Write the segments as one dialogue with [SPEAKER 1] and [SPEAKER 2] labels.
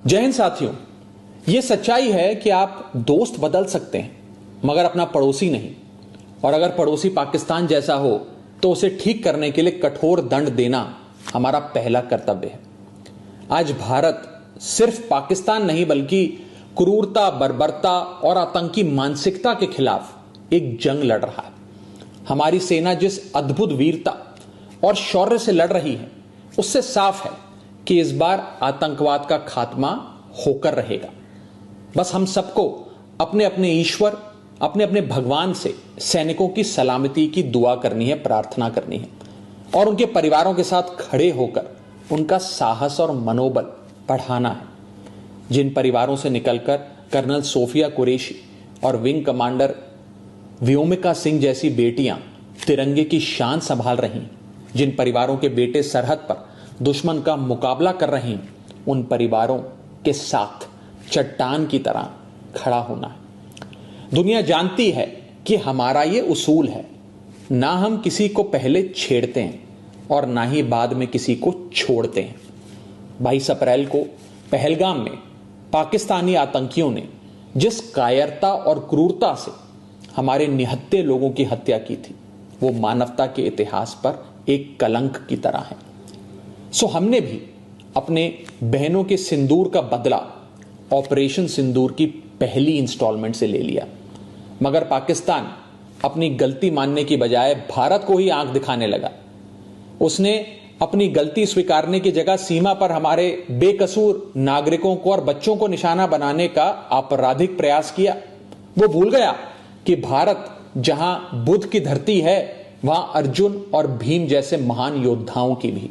[SPEAKER 1] जय हिंद साथियों। यह सच्चाई है कि आप दोस्त बदल सकते हैं मगर अपना पड़ोसी नहीं, और अगर पड़ोसी पाकिस्तान जैसा हो तो उसे ठीक करने के लिए कठोर दंड देना हमारा पहला कर्तव्य है। आज भारत सिर्फ पाकिस्तान नहीं बल्कि क्रूरता, बर्बरता और आतंकी मानसिकता के खिलाफ एक जंग लड़ रहा है। हमारी सेना जिस अद्भुत वीरता और शौर्य से लड़ रही है उससे साफ है कि इस बार आतंकवाद का खात्मा होकर रहेगा। बस हम सबको अपने अपने ईश्वर, अपने अपने भगवान से सैनिकों की सलामती की दुआ करनी है, प्रार्थना करनी है और उनके परिवारों के साथ खड़े होकर उनका साहस और मनोबल बढ़ाना है। जिन परिवारों से निकलकर कर्नल सोफिया कुरैशी और विंग कमांडर व्योमिका सिंह जैसी बेटियां तिरंगे की शान संभाल रही हैं, जिन परिवारों के बेटे सरहद पर दुश्मन का मुकाबला कर रहे हैं, उन परिवारों के साथ चट्टान की तरह खड़ा होना है। दुनिया जानती है कि हमारा ये उसूल है, ना हम किसी को पहले छेड़ते हैं और ना ही बाद में किसी को छोड़ते हैं। 22 अप्रैल को पहलगाम में पाकिस्तानी आतंकियों ने जिस कायरता और क्रूरता से हमारे निहत्थे लोगों की हत्या की थी, वो मानवता के इतिहास पर एक कलंक की तरह है। सो हमने भी अपने बहनों के सिंदूर का बदला ऑपरेशन सिंदूर की पहली इंस्टॉलमेंट से ले लिया, मगर पाकिस्तान अपनी गलती मानने की बजाय भारत को ही आंख दिखाने लगा। उसने अपनी गलती स्वीकारने की जगह सीमा पर हमारे बेकसूर नागरिकों को और बच्चों को निशाना बनाने का आपराधिक प्रयास किया। वो भूल गया कि भारत जहां बुद्ध की धरती है वहां अर्जुन और भीम जैसे महान योद्धाओं की भी।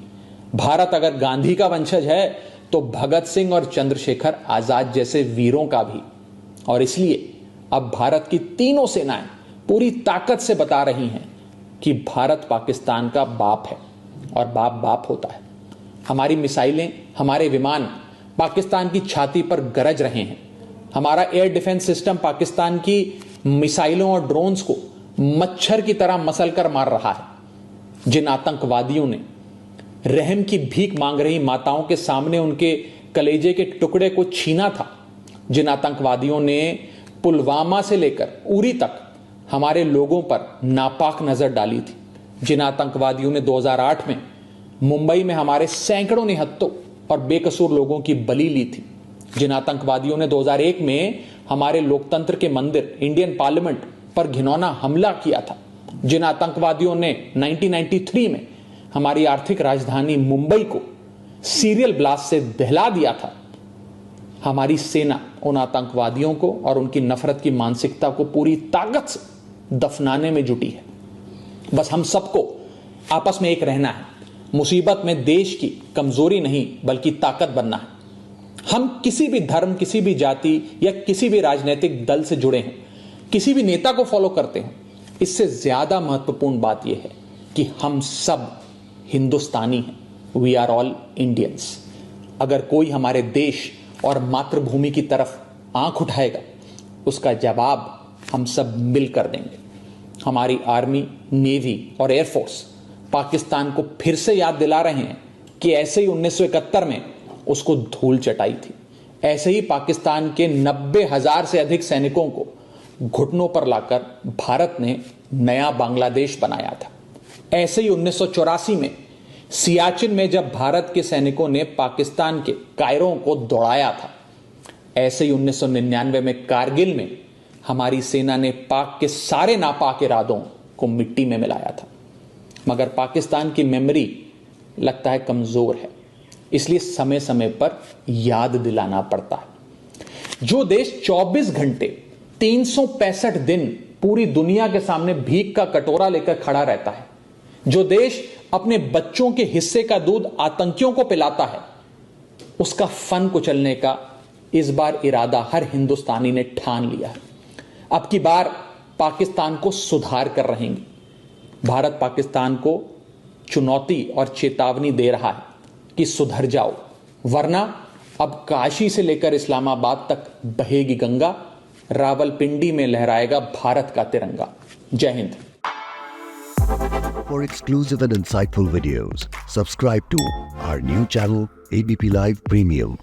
[SPEAKER 1] भारत अगर गांधी का वंशज है तो भगत सिंह और चंद्रशेखर आजाद जैसे वीरों का भी। और इसलिए अब भारत की तीनों सेनाएं पूरी ताकत से बता रही हैं कि भारत पाकिस्तान का बाप है और बाप बाप होता है। हमारी मिसाइलें, हमारे विमान पाकिस्तान की छाती पर गरज रहे हैं। हमारा एयर डिफेंस सिस्टम पाकिस्तान की मिसाइलों और ड्रोन्स को मच्छर की तरह मसल कर मार रहा है। जिन आतंकवादियों ने रहम की भीख मांग रही माताओं के सामने उनके कलेजे के टुकड़े को छीना था, जिन आतंकवादियों ने पुलवामा से लेकर उरी तक हमारे लोगों पर नापाक नजर डाली थी, जिन आतंकवादियों ने 2008 में मुंबई में हमारे सैकड़ों निहत्थों और बेकसूर लोगों की बलि ली थी, जिन आतंकवादियों ने 2001 में हमारे लोकतंत्र के मंदिर इंडियन पार्लियामेंट पर घिनौना हमला किया था, जिन आतंकवादियों ने 1993 में हमारी आर्थिक राजधानी मुंबई को सीरियल ब्लास्ट से दहला दिया था, हमारी सेना उन आतंकवादियों को और उनकी नफरत की मानसिकता को पूरी ताकत से दफनाने में जुटी है। बस हम सबको आपस में एक रहना है। मुसीबत में देश की कमजोरी नहीं बल्कि ताकत बनना है। हम किसी भी धर्म, किसी भी जाति या किसी भी राजनीतिक दल से जुड़े हैं, किसी भी नेता को फॉलो करते हैं, इससे ज्यादा महत्वपूर्ण बात यह है कि हम सब हिंदुस्तानी हैं। We are all Indians. अगर कोई हमारे देश और मातृभूमि की तरफ आंख उठाएगा उसका जवाब हम सब मिलकर देंगे। हमारी आर्मी, नेवी और एयरफोर्स पाकिस्तान को फिर से याद दिला रहे हैं कि ऐसे ही 1971 में उसको धूल चटाई थी, ऐसे ही पाकिस्तान के 90,000 से अधिक सैनिकों को घुटनों पर लाकर भारत ने नया बांग्लादेश बनाया था। ऐसे ही 1984 में सियाचिन में जब भारत के सैनिकों ने पाकिस्तान के कायरों को दौड़ाया था, ऐसे ही 1999 में कारगिल में हमारी सेना ने पाक के सारे नापाक इरादों को मिट्टी में मिलाया था। मगर पाकिस्तान की मेमोरी लगता है कमजोर है, इसलिए समय समय पर याद दिलाना पड़ता है। जो देश 24 घंटे 365 दिन पूरी दुनिया के सामने भीख का कटोरा लेकर खड़ा रहता है, जो देश अपने बच्चों के हिस्से का दूध आतंकियों को पिलाता है, उसका फन कुचलने का इस बार इरादा हर हिंदुस्तानी ने ठान लिया है। अब की बार पाकिस्तान को सुधार कर रहेंगे। भारत पाकिस्तान को चुनौती और चेतावनी दे रहा है कि सुधर जाओ, वरना अब काशी से लेकर इस्लामाबाद तक बहेगी गंगा, रावलपिंडी में लहराएगा भारत का तिरंगा। जय Hind.
[SPEAKER 2] For exclusive and insightful videos, subscribe to our new channel ABP Live Premium.